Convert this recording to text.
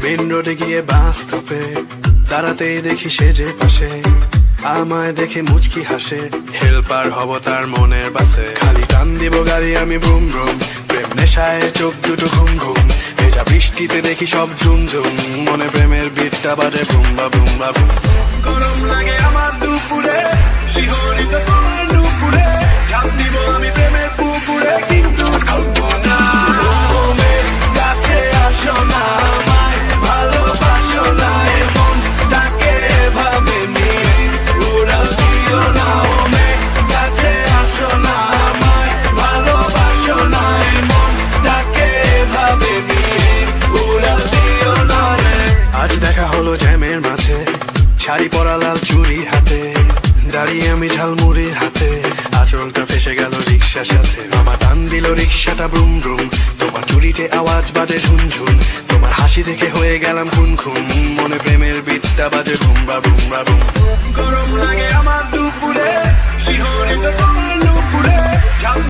Main রোডে গিয়ে বাস স্টপে দাঁড়াতেই দেখি সে যে পাশে আমায় দেখে মুচকি হাসে, হেল্পার হব তার মনের বাসে। খালি টান দিব গাড়ি আমি ব্রুম ব্রুম, প্রেম নেশায় চোখ দুটো ঘুম ঘুম। এটা বৃষ্টিতে দেখি সব ঝুম ঝুম, মনে প্রেমের বিটটা বাজে বুম বা বুম বা বুম। গরম লাগে আমার দুপুরে, শিহরিত তোমার দুপুরে, ঝাঁপ দিব আমি প্রেমের পুকুরে, কিন্তু থাকবো না। কাছে আসো না, আমায় ভালোবাসো না, এমন ডাকে এভাবে নিয়ে উড়াল দিও না। কাছে আসো না, আমায় ভালোবাসো না, এমন ডাকে এভাবে নিয়ে উড়াল দিও না। আজ দেখা হলো জ্যামের মাঝে, শাড়ি পরা লাল চুড়ি হাতে, দাঁড়িয়ে আমি ঝালমুড়ির হাতে, আঁচলটা ফেসে গেল রিক্সার সাথে। মামা টান দিল রিক্সাটা ব্রুম ব্রুম, তোমার চুরিতে আওয়াজ বাজে ঝুনঝুন, তোমার হাসি দেখে হয়ে গেলাম খুন খুন, মনে প্রেমের বিটটা বাজে বুম বা বুম বা বুম। গরম লাগে